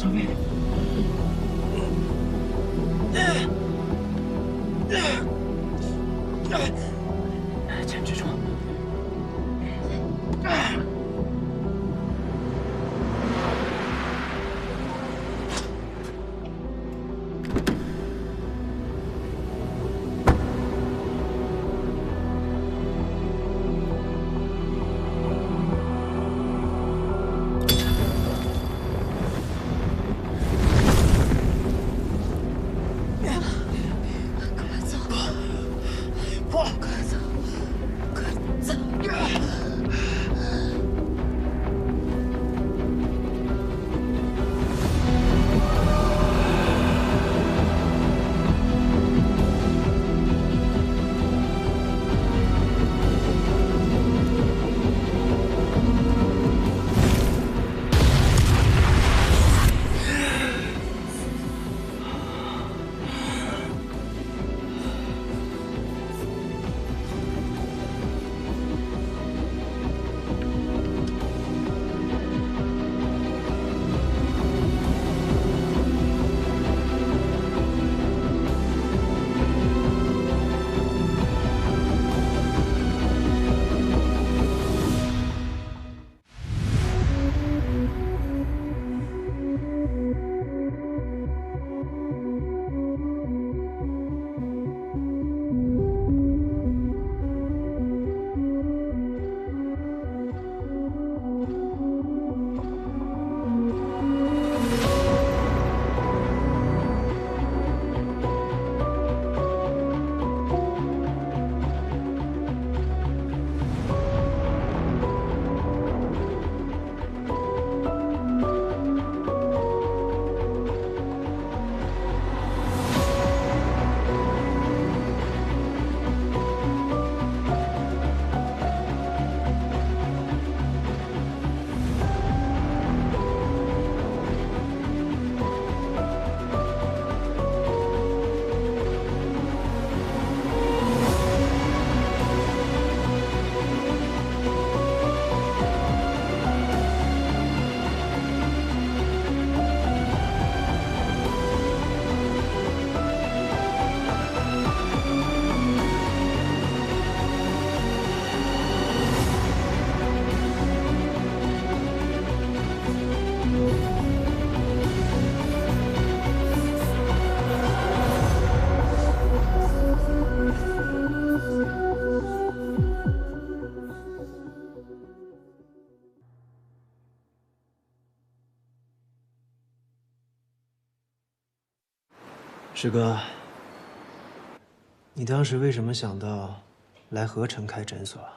小飞。坚持住！师哥，你当时为什么想到来合成开诊所啊？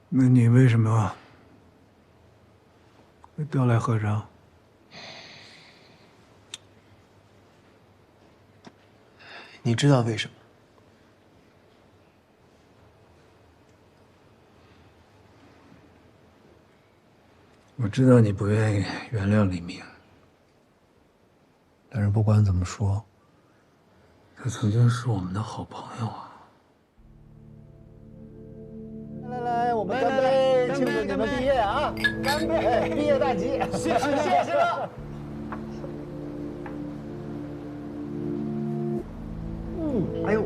那你为什么会调来合成？你知道为什么？我知道你不愿意原谅李明，但是不管怎么说，他曾经是我们的好朋友啊。来来，我们干杯，庆祝你们毕业啊！干杯，毕业大吉！谢谢了。哎呦，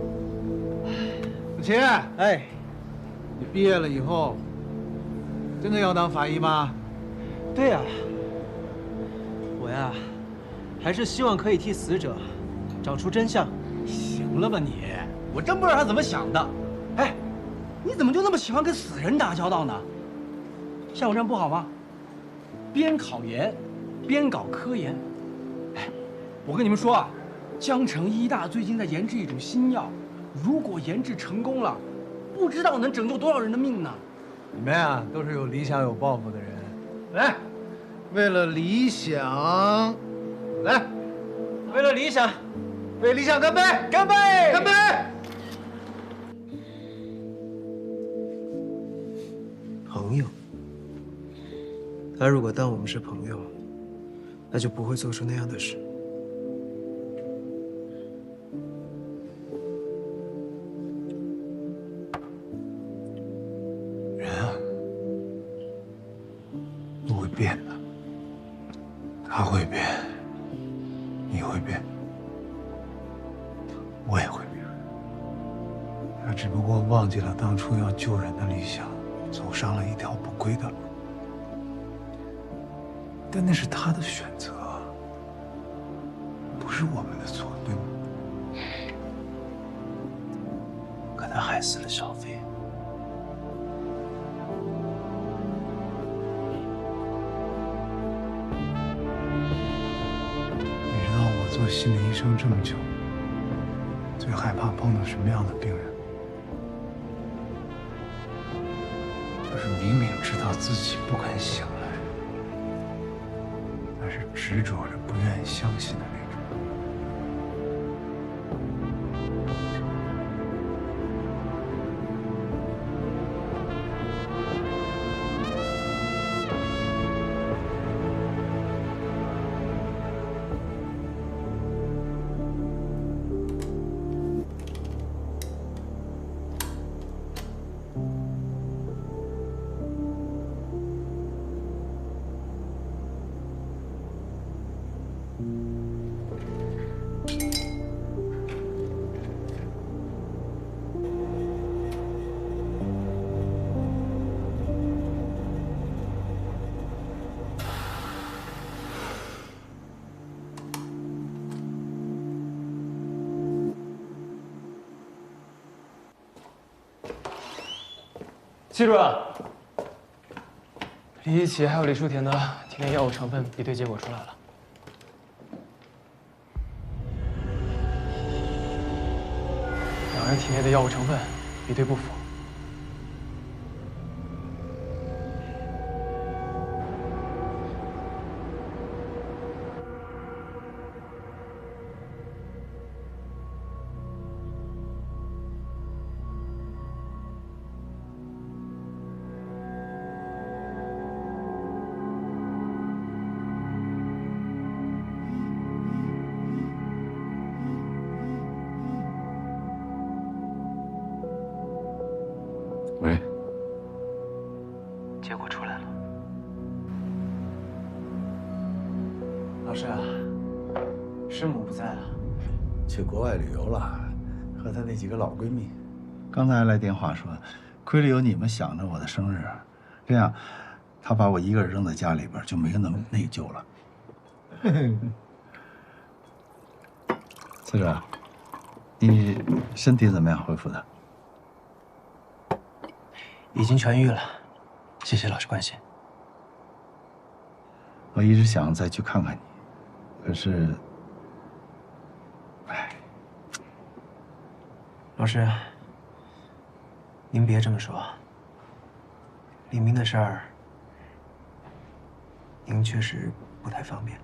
子晴，哎，你毕业了以后，真的要当法医吗？对呀，我呀，还是希望可以替死者找出真相。行了吧你，我真不知道他怎么想的。哎，你怎么就那么喜欢跟死人打交道呢？像我这样不好吗？边考研，边搞科研。哎，我跟你们说啊，江城医大最近在研制一种新药，如果研制成功了，不知道能拯救多少人的命呢。你们啊，都是有理想、有抱负的人。来，为了理想，来，为了理想，为理想干杯！干杯！干杯！朋友，他如果当我们是朋友，那就不会做出那样的事。人啊，变的，他会变，你会变，我也会变。他只不过忘记了当初要救人的理想，走上了一条不归的路。但那是他的选择，不是我们的错，对吗？可他害死了小飞。你知道我做心理医生这么久，最害怕碰到什么样的病人？就是明明知道自己不肯醒来，但是执着着不愿意相信的那种。季主任，李一奇还有李淑婷的体内药物成分比对结果出来了，两人体内的药物成分比对不符。喂，结果出来了。老师啊，师母不在啊。去国外旅游了，和她那几个老闺蜜。刚才来电话说，亏了有你们想着我的生日，这样，她把我一个人扔在家里边，就没那么内疚了。次长，你身体怎么样？恢复的？已经痊愈了，谢谢老师关心。我一直想再去看看你，可是，哎，老师，您别这么说。李明的事儿，您确实不太方便。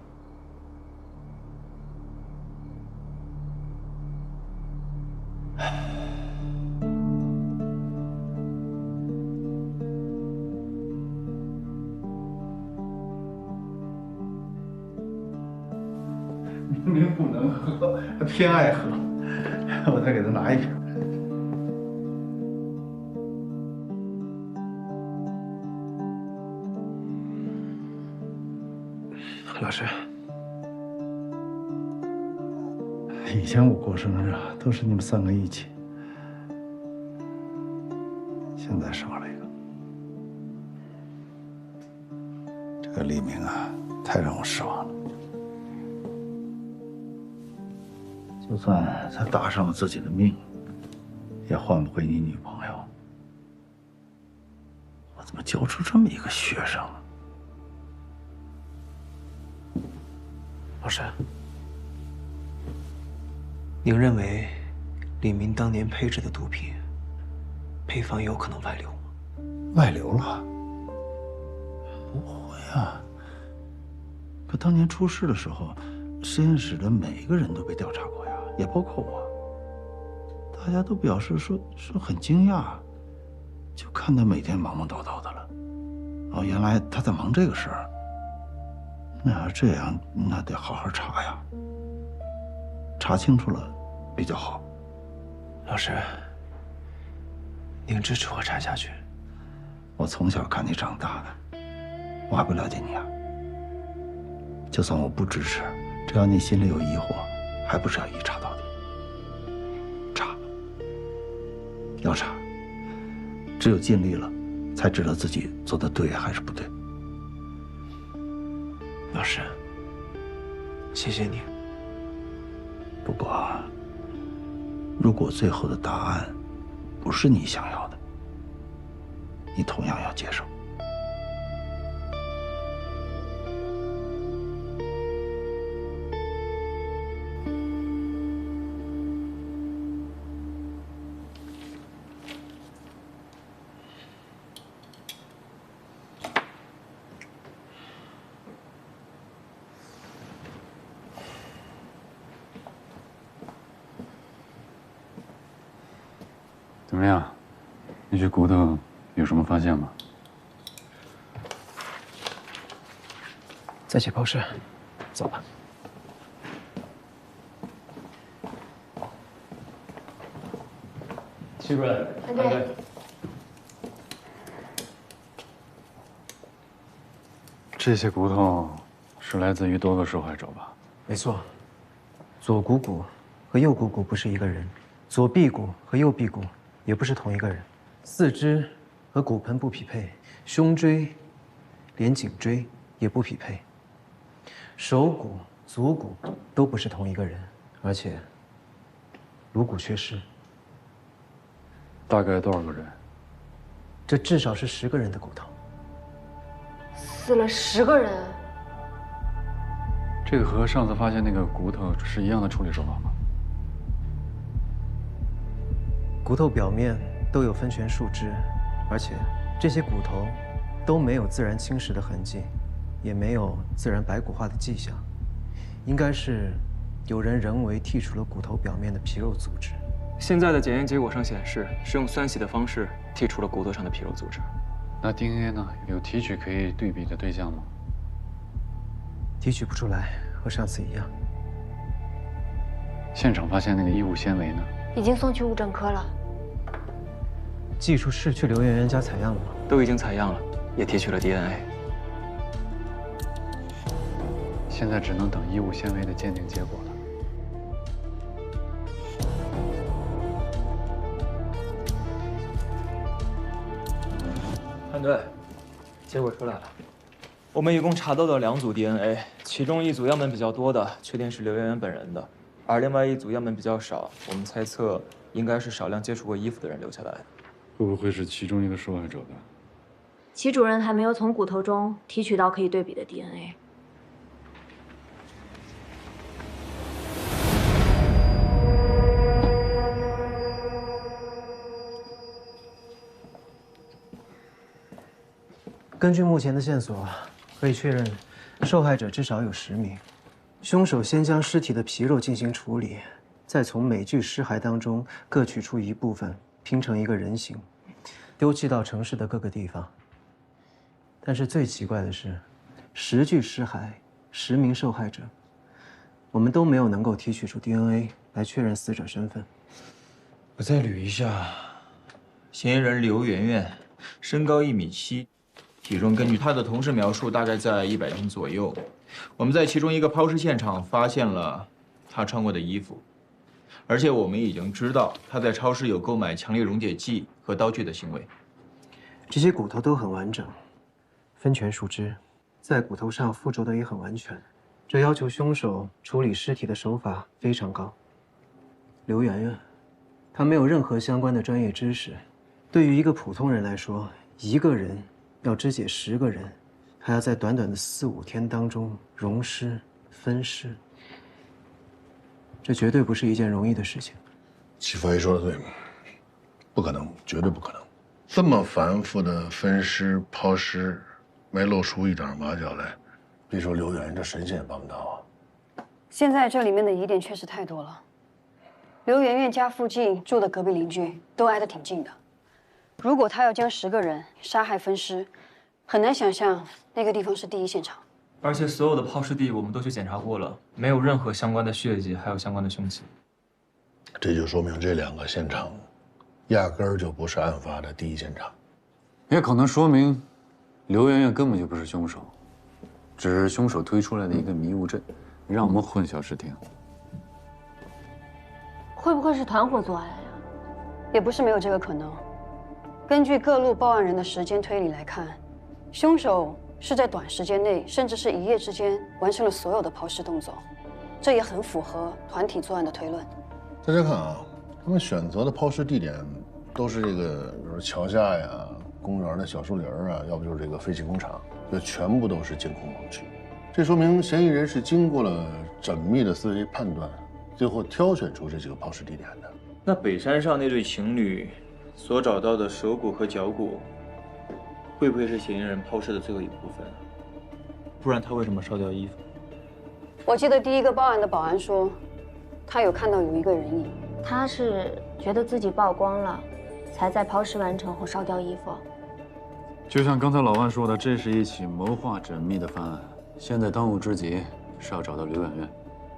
明明不能喝，他偏爱喝，我再给他拿一瓶。老师，以前我过生日啊，都是你们三个一起，现在少了一个。这个李明啊，太让我失望了。就算他搭上了自己的命，也换不回你女朋友。我怎么教出这么一个学生啊？老师，您认为李明当年配制的毒品配方有可能外流吗？外流了？不会啊。可当年出事的时候，实验室的每一个人都被调查过呀，也包括我。大家都表示说很惊讶，就看他每天忙忙叨叨的了。哦，原来他在忙这个事儿。那要这样，那得好好查呀，查清楚了比较好。老师，您支持我查下去？我从小看你长大的，我还不了解你啊。就算我不支持，只要你心里有疑惑，还不是要一查到底？查，要查，只有尽力了，才知道自己做的对还是不对。老师，谢谢你。不过，如果最后的答案不是你想要的，你同样要接受。怎么样？那具骨头有什么发现吗？在解剖室，走吧。齐主任，对。这些骨头是来自于多个受害者吧？没错，左股骨和右股骨不是一个人，左臂骨和右臂骨也不是同一个人，四肢和骨盆不匹配，胸椎连颈椎也不匹配，手骨、足骨都不是同一个人，而且颅骨缺失。大概多少个人？这至少是10个人的骨头。死了10个人。这个和上次发现那个骨头是一样的处理手法吗？骨头表面都有分权树枝，而且这些骨头都没有自然侵蚀的痕迹，也没有自然白骨化的迹象，应该是有人人为剔除了骨头表面的皮肉组织。现在的检验结果上显示，是用酸洗的方式剔除了骨头上的皮肉组织。那 DNA 呢？有提取可以对比的对象吗？提取不出来，和上次一样。现场发现那个衣物纤维呢？已经送去物证科了。技术是去刘媛媛家采样了吗？都已经采样了，也提取了 DNA。现在只能等衣物纤维的鉴定结果了。判队，结果出来了。我们一共查到了2组 DNA， 其中一组样本比较多的，确定是刘媛媛本人的；而另外一组样本比较少，我们猜测应该是少量接触过衣服的人留下来的。会不会是其中一个受害者的？齐主任还没有从骨头中提取到可以对比的 DNA。根据目前的线索，可以确认受害者至少有10名。凶手先将尸体的皮肉进行处理，再从每具尸骸当中各取出一部分，拼成一个人形，丢弃到城市的各个地方。但是最奇怪的是，10具尸骸，10名受害者，我们都没有能够提取出 DNA 来确认死者身份。我再捋一下，嫌疑人刘媛媛，身高1.7米。体重根据他的同事描述，大概在100斤左右。我们在其中一个抛尸现场发现了他穿过的衣服，而且我们已经知道他在超市有购买强烈溶解剂和刀具的行为。这些骨头都很完整，分权树枝在骨头上附着的也很完全，这要求凶手处理尸体的手法非常高。刘媛媛，她没有任何相关的专业知识，对于一个普通人来说，一个人要肢解10个人，还要在短短的4、5天当中溶尸、分尸，这绝对不是一件容易的事情。齐法医说的对，不可能，绝对不可能。这么繁复的分尸、抛尸，没露出一点马脚来，别说刘媛媛，这神仙也办不到啊。现在这里面的疑点确实太多了。刘媛媛家附近住的隔壁邻居都挨得挺近的。如果他要将10个人杀害分尸，很难想象那个地方是第一现场。而且所有的抛尸地我们都去检查过了，没有任何相关的血迹，还有相关的凶器。这就说明这2个现场，压根儿就不是案发的第一现场。也可能说明，刘媛媛根本就不是凶手，只是凶手推出来的一个迷雾阵，让我们混淆视听。会不会是团伙作案呀？也不是没有这个可能。根据各路报案人的时间推理来看，凶手是在短时间内，甚至是一夜之间完成了所有的抛尸动作，这也很符合团体作案的推论。大家看啊，他们选择的抛尸地点都是这个，比如桥下呀、公园的小树林啊，要不就是这个废弃工厂，这全部都是监控盲区。这说明嫌疑人是经过了缜密的思维判断，最后挑选出这几个抛尸地点的。那北山上那对情侣所找到的手骨和脚骨，会不会是嫌疑人抛尸的最后一部分？不然他为什么烧掉衣服？我记得第一个报案的保安说，他有看到有一个人影。他是觉得自己曝光了，才在抛尸完成后烧掉衣服。就像刚才老万说的，这是一起谋划缜密的犯案。现在当务之急是要找到刘媛媛。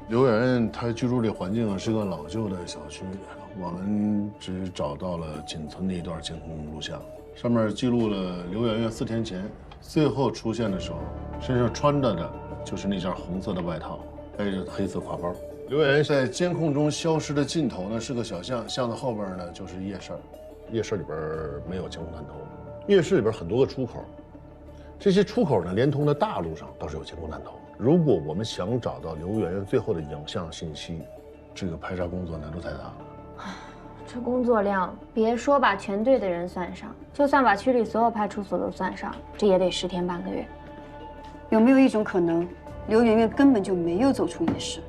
刘媛媛她居住这环境是个老旧的小区，我们只找到了仅存的一段监控录像，上面记录了刘媛媛4天前最后出现的时候，身上穿着的就是那件红色的外套，背着黑色挎包。刘媛媛在监控中消失的尽头呢是个小巷，巷子后边呢就是夜市，夜市里边没有监控探头，夜市里边很多个出口，这些出口呢连通的大路上都是有监控探头。如果我们想找到刘媛媛最后的影像信息，这个排查工作难度太大了。这工作量，别说把全队的人算上，就算把区里所有派出所都算上，这也得10天半个月。有没有一种可能，刘媛媛根本就没有走出夜市？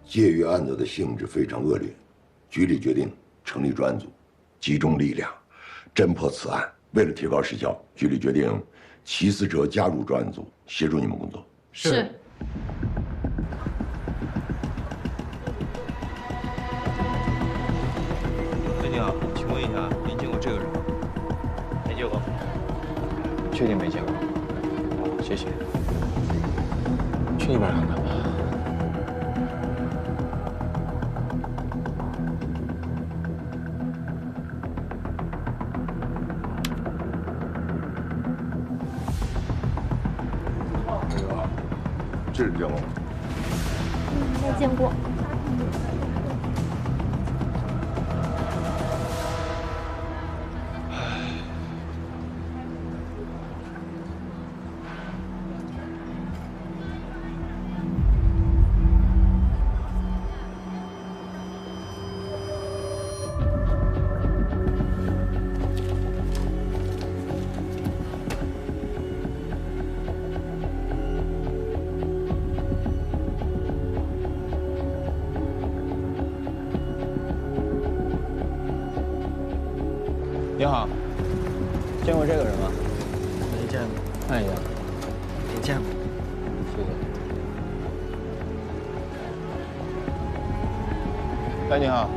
鉴于案子的性质非常恶劣，局里决定成立专案组，集中力量侦破此案。为了提高时效，局里决定齐思哲加入专案组，协助你们工作。是。哎，你好，请问一下，您见过这个人吗？没见过。确定没见过？谢谢。去那边看看吧。这是见过吗？没见过。你好，见过这个人吗？没见过。看一下。没见过。谢谢。哎，你好，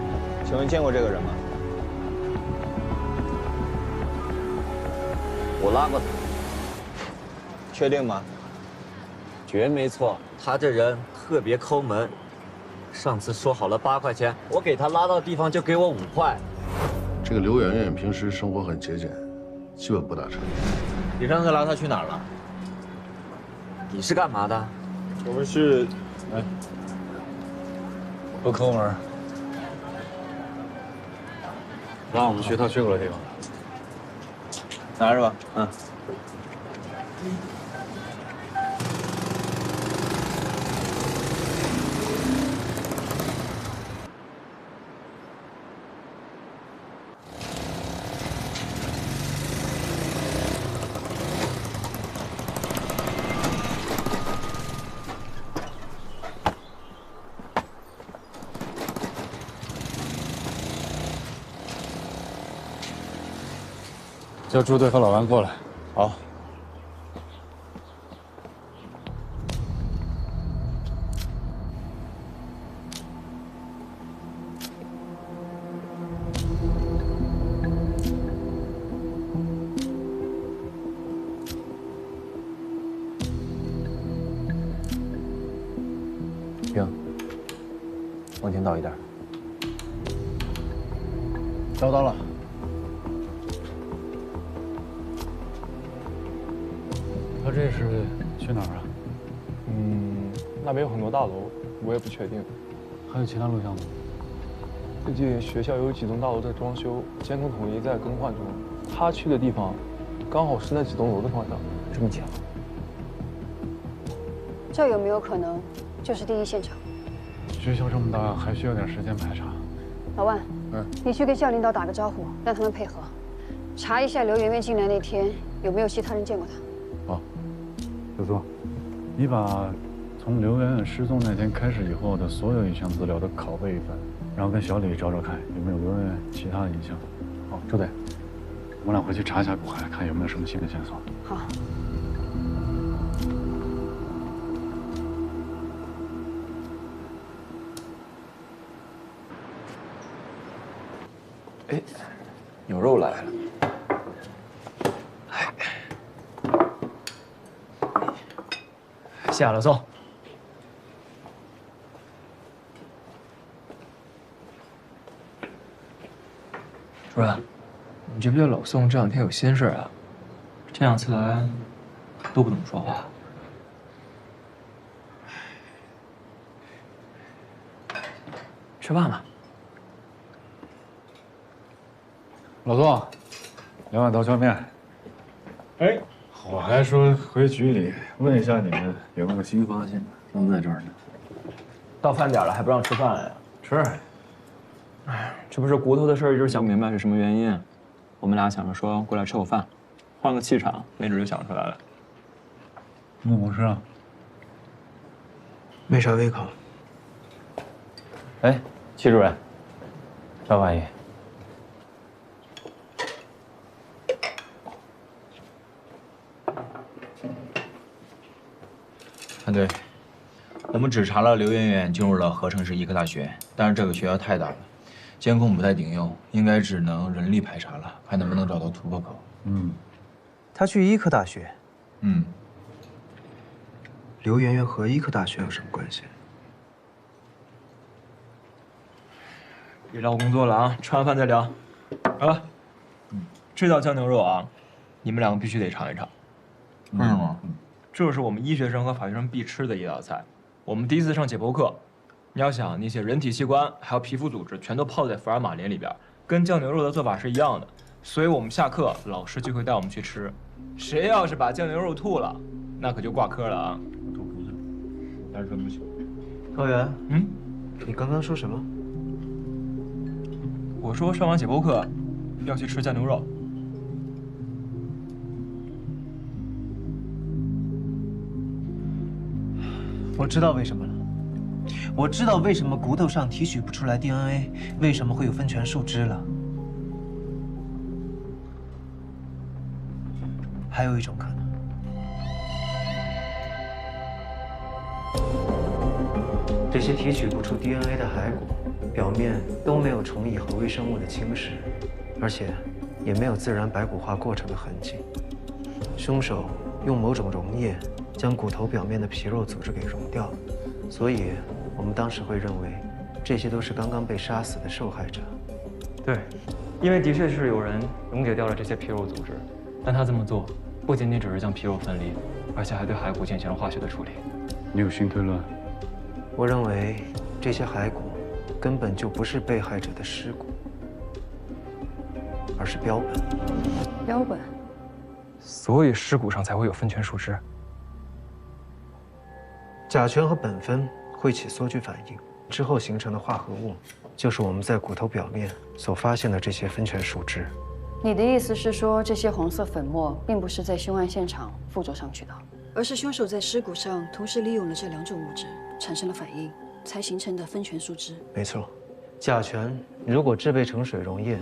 请问见过这个人吗？我拉过他。确定吗？绝没错，他这人特别抠门。上次说好了8块钱，我给他拉到地方就给我5块。这个刘媛媛平时生活很节俭，基本不打车。你上次拉她去哪儿了？你是干嘛的？我们是，哎，不抠门。让我们去他去过的地方。拿着吧，嗯。叫朱队和老王过来。好。冰，往前倒一点。找到了。他这是去哪儿啊？那边有很多大楼，我也不确定。还有其他录像吗？最近学校有几栋大楼在装修，监控统一在更换中。他去的地方，刚好是那几栋楼的方向。这么巧？这有没有可能就是第一现场？学校这么大，还需要点时间排查。老万，你去跟校领导打个招呼，让他们配合，查一下刘媛媛进来那天有没有其他人见过她。好，小苏，你把从刘媛媛失踪那天开始以后的所有影像资料都拷贝一份，然后跟小李找找看有没有刘媛媛其他的影像。好，周队，我俩回去查一下古海，看有没有什么新的线索。好。哎，牛肉来了。谢老宋。主任，你记不记得老宋这两天有心事啊？这两次来都不怎么说话。吃饭吧。老宋，2碗刀削面。哎，我还说回局里问一下你们有没有新发现，他们在这儿呢。到饭点了还不让吃饭呀？吃。哎，这不是骨头的事儿，一直想不明白是什么原因。我们俩想着说过来吃口饭，换个气场，没准就想出来了。怎么回事啊？没啥胃口。哎，戚主任，赵阿姨。对，我们只查了刘媛媛进入了合成市医科大学，但是这个学校太大了，监控不太顶用，应该只能人力排查了，看能不能找到突破口。他去医科大学。刘媛媛和医科大学有什么关系？别聊工作了啊，吃完饭再聊。啊，这道酱牛肉啊，你们两个必须得尝一尝。为什么？这是我们医学生和法学生必吃的一道菜。我们第一次上解剖课，你要想那些人体器官还有皮肤组织全都泡在福尔马林里边，跟酱牛肉的做法是一样的。所以我们下课老师就会带我们去吃。谁要是把酱牛肉吐了，那可就挂科了啊！我吐不去，但是分不清。高原，你刚刚说什么？我说上完解剖课要去吃酱牛肉。我知道为什么了，我知道为什么骨头上提取不出来 DNA， 为什么会有分权树枝了。还有一种可能，这些提取不出 DNA 的骸骨，表面都没有虫蚁和微生物的侵蚀，而且也没有自然白骨化过程的痕迹。凶手用某种溶液将骨头表面的皮肉组织给溶掉了，所以我们当时会认为这些都是刚刚被杀死的受害者。对，因为的确是有人溶解掉了这些皮肉组织，但他这么做不仅仅只是将皮肉分离，而且还对骸骨进行了化学的处理。你有新推论？我认为这些骸骨根本就不是被害者的尸骨，而是标本。标本。所以尸骨上才会有分权树枝。甲醛和苯酚会起缩聚反应，之后形成的化合物，就是我们在骨头表面所发现的这些分权树枝。你的意思是说，这些红色粉末并不是在凶案现场附着上去的，而是凶手在尸骨上同时利用了这两种物质，产生了反应，才形成的分权树枝。没错，甲醛如果制备成水溶液，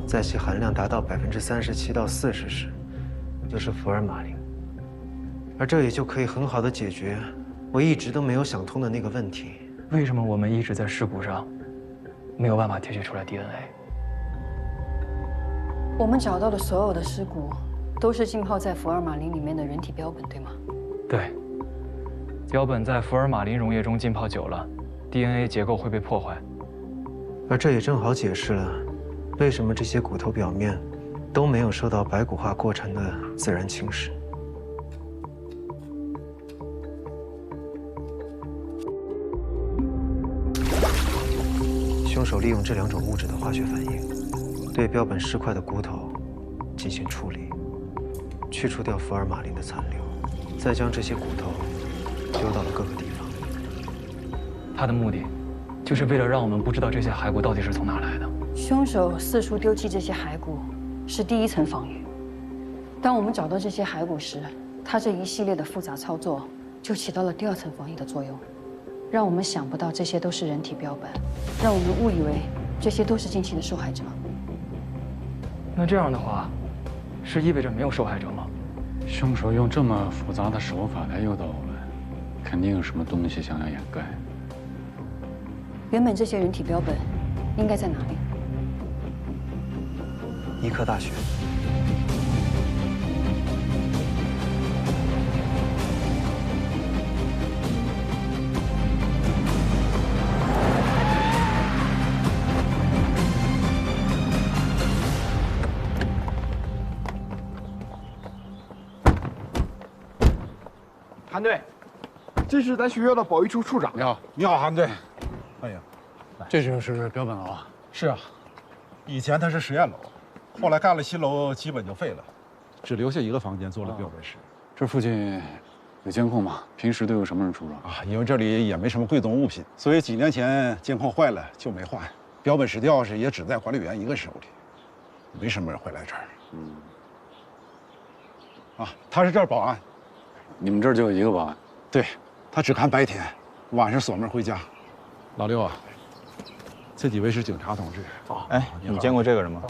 在其含量达到37%到40%时，就是福尔马林，而这也就可以很好的解决我一直都没有想通的那个问题：为什么我们一直在尸骨上没有办法提取出来 DNA？ 我们找到的所有的尸骨都是浸泡在福尔马林里面的人体标本，对吗？对，标本在福尔马林溶液中浸泡久了 ，DNA 结构会被破坏。而这也正好解释了为什么这些骨头表面都没有受到白骨化过程的自然侵蚀？凶手利用这2种物质的化学反应，对标本尸块的骨头进行处理，去除掉福尔马林的残留，再将这些骨头丢到了各个地方。他的目的，就是为了让我们不知道这些骸骨到底是从哪来的。凶手四处丢弃这些骸骨，是第1层防御。当我们找到这些骸骨时，他这一系列的复杂操作就起到了第2层防御的作用，让我们想不到这些都是人体标本，让我们误以为这些都是近期的受害者。那这样的话，是意味着没有受害者吗？凶手用这么复杂的手法来诱导我们，肯定有什么东西想要掩盖。原本这些人体标本应该在哪里？医科大学。韩队，这是咱学校的保育处处长。你好，你好，韩队。欢迎。这就是标本楼啊？是啊，以前它是实验楼，后来盖了新楼，基本就废了，只留下一个房间做了标本室。这附近有监控吗？平时都有什么人出入啊？因为这里也没什么贵重物品，所以几年前监控坏了就没换。标本室钥匙也只在管理员一个手里，没什么人会来这儿。他是这儿保安。你们这儿就有一个保安？对，他只看白天，晚上锁门回家。老六啊，这几位是警察同志。哎，你见过这个人吗？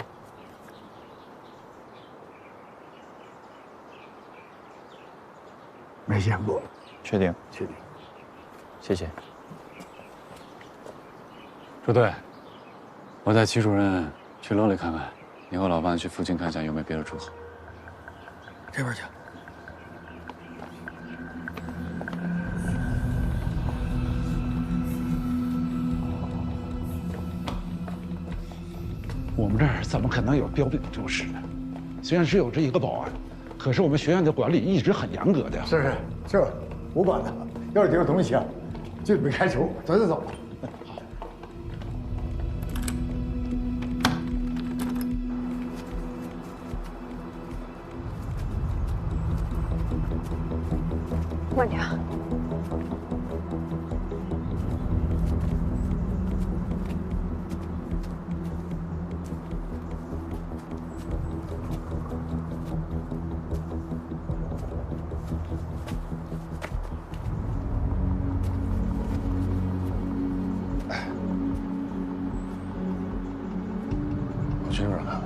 没见过。确定？确定。谢谢。朱队，我带齐主任去楼里看看，你和老范去附近看一下有没有别的住户。这边去。我们这儿怎么可能有标本丢失呢？虽然只有这一个保安，可是我们学院的管理一直很严格的。是，这我管的。要是丢东西啊，就得被开除。走走走。慢点啊。我去那边看看。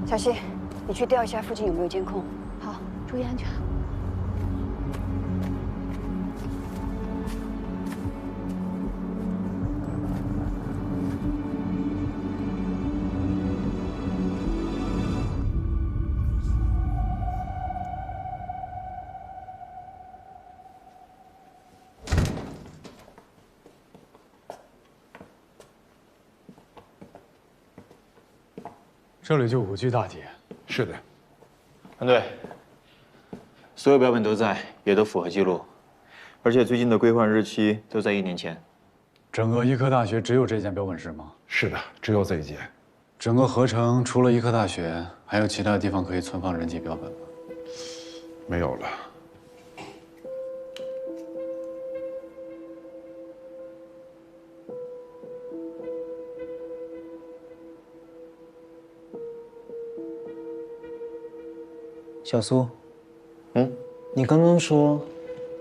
小西，你去调一下附近有没有监控。好，注意安全。这里就5具大体。是的。韩队，所有标本都在，也都符合记录，而且最近的归还日期都在1年前。整个医科大学只有这间标本室吗？是的，只有这一间。整个合成除了医科大学，还有其他地方可以存放人体标本吗？没有了。小苏，你刚刚说，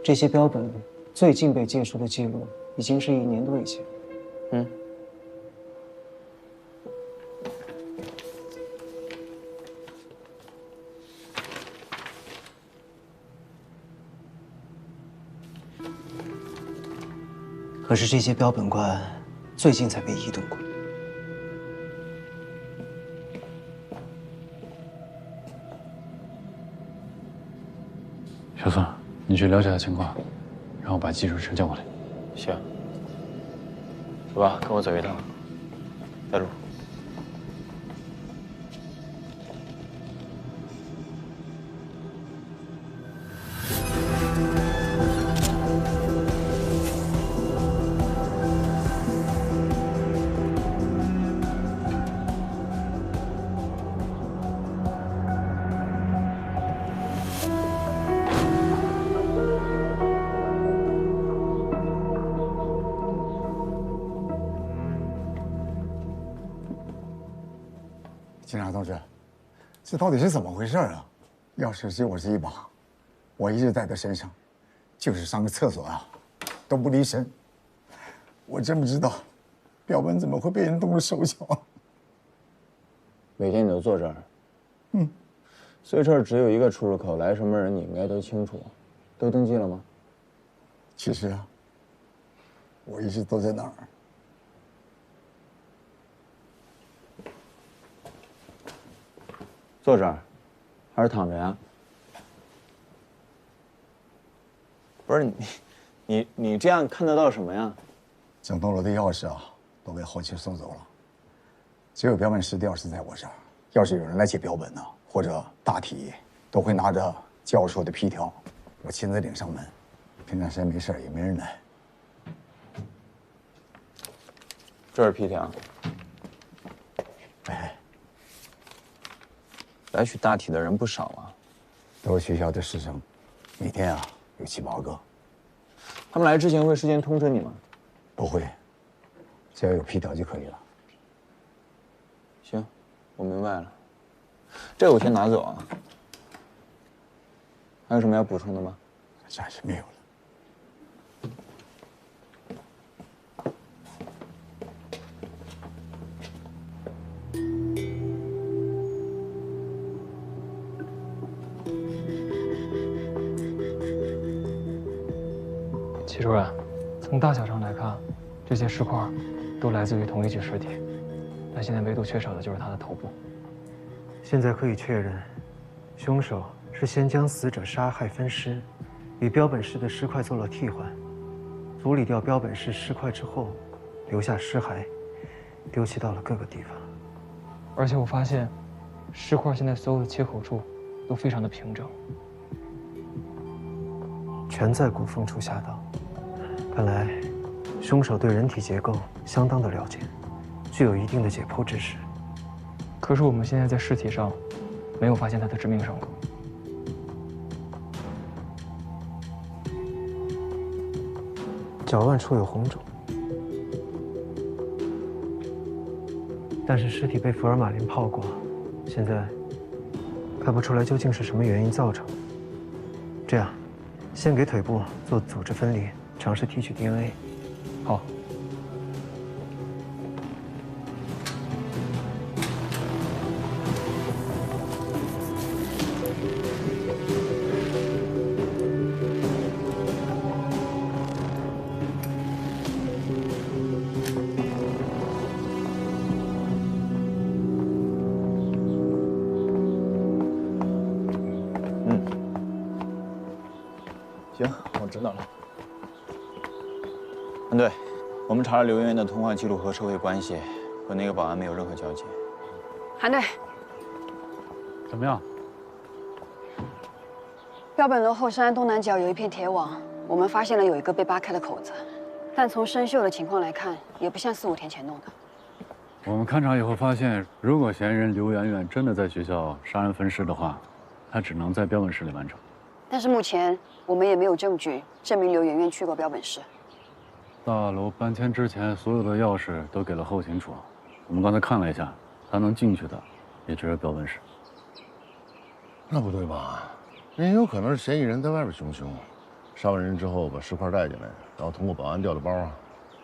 这些标本最近被借出的记录已经是1年多以前。可是这些标本罐最近才被移动过。小宋，你去了解下情况，然后把技术车叫过来。行。走吧，跟我走一趟。带路。警察同志，这到底是怎么回事啊？钥匙只有这一把，我一直在他身上，就是上个厕所啊，都不离身。我真不知道，标本怎么会被人动了手脚？每天你都坐这儿？嗯。所以这儿只有一个出入口，来什么人你应该都清楚，都登记了吗？其实啊，我一直都在那儿。坐这儿，还是躺着呀？不是你这样看得到什么呀？整栋楼的钥匙啊，都被后期送走了，只有标本室的钥匙在我这儿。要是有人来借标本呢，或者大体都会拿着教授的批条，我亲自领上门。平常时间没事也没人来。这是批条。哎，来取大体的人不少啊，都是学校的师生，每天啊有7、8个。他们来之前会事先通知你吗？不会，只要有批条就可以了。行，我明白了。这个我先拿走啊。还有什么要补充的吗？暂时没有了。齐主任，从大小上来看，这些尸块都来自于同一具尸体，但现在唯独缺少的就是他的头部。现在可以确认，凶手是先将死者杀害分尸，与标本室的尸块做了替换，处理掉标本室尸块之后，留下尸骸，丢弃到了各个地方。而且我发现，尸块现在所有的切口处都非常的平整，全在骨缝处下刀。看来，凶手对人体结构相当的了解，具有一定的解剖知识。可是我们现在在尸体上没有发现他的致命伤口。脚腕处有红肿，但是尸体被福尔马林泡过，现在看不出来究竟是什么原因造成的。这样，先给腿部做组织分离，尝试提取 DNA。好。行，我知道了。韩队，我们查了刘媛媛的通话记录和社会关系，和那个保安没有任何交集。韩队，怎么样？标本楼后山东南角有一片铁网，我们发现了有一个被扒开的口子，但从生锈的情况来看，也不像4、5天前弄的。我们勘查以后发现，如果嫌疑人刘媛媛真的在学校杀人分尸的话，她只能在标本室里完成。但是目前我们也没有证据证明刘媛媛去过标本室。大楼搬迁之前，所有的钥匙都给了后勤处。我们刚才看了一下，她能进去的也只有标本室。那不对吧？人有可能是嫌疑人在外边行凶，杀完人之后把尸块带进来，然后通过保安调的包啊。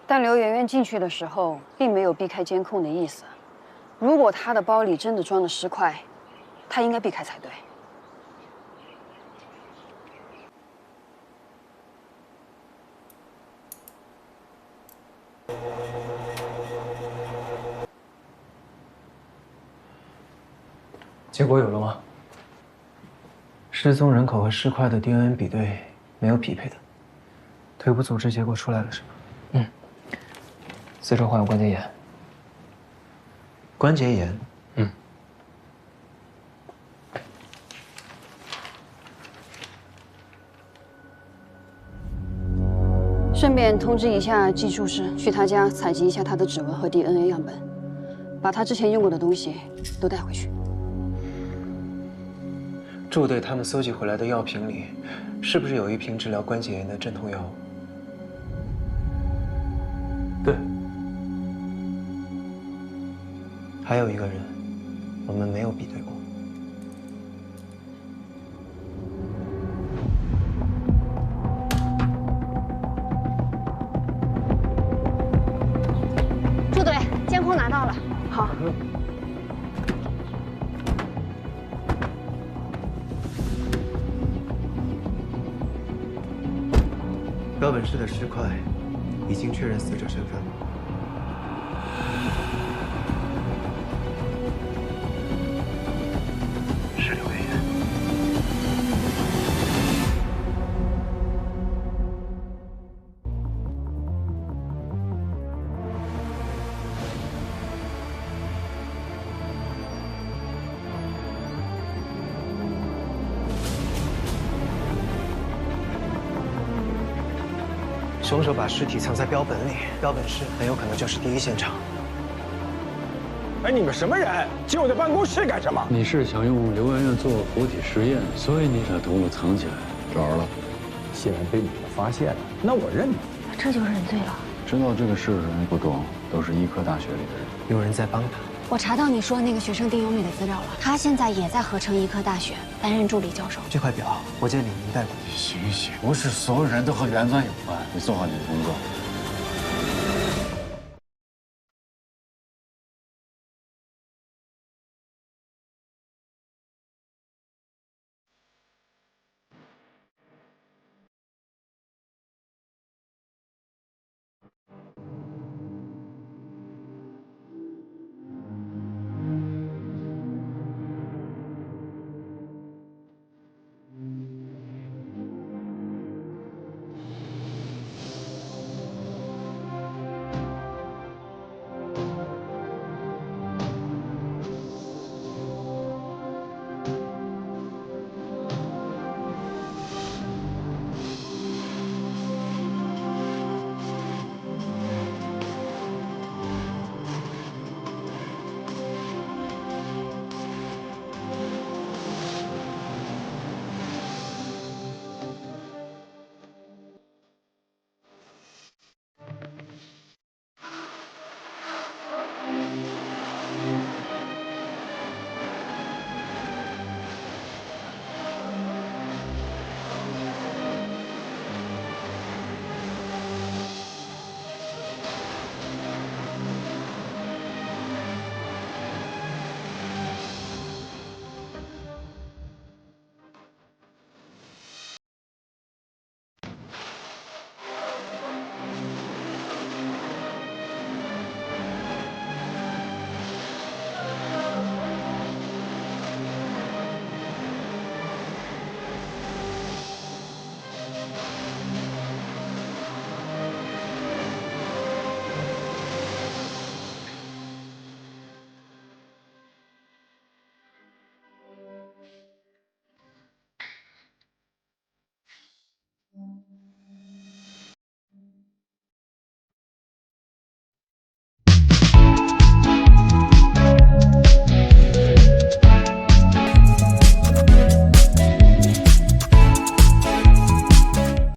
但刘媛媛进去的时候并没有避开监控的意思。如果她的包里真的装了尸块，她应该避开才对。结果有了吗？失踪人口和尸块的 DNA 比对没有匹配的，腿部组织结果出来了是吗？嗯，四周患有关节炎。关节炎？嗯。顺便通知一下技术师，去他家采集一下他的指纹和 DNA 样本，把他之前用过的东西都带回去。驻队他们搜集回来的药瓶里，是不是有一瓶治疗关节炎的镇痛药？对。还有一个人，我们没有比对过。朱队，监控拿到了。好。标本室的尸块已经确认死者身份。是刘媛媛。凶手把尸体藏在标本里，标本室很有可能就是第一现场。哎，你们什么人？进我的办公室干什么？你是想用刘媛媛做活体实验，所以你把头发藏起来。找着了。既然被你们发现了，那我认你。这就认罪了。知道这个事的人不多，都是医科大学里的人。有人在帮他。我查到你说那个学生丁由美的资料了，她现在也在合成医科大学担任助理教授。这块表我借李明带过。行，不是所有人都和缘分有关。你做好你的工作。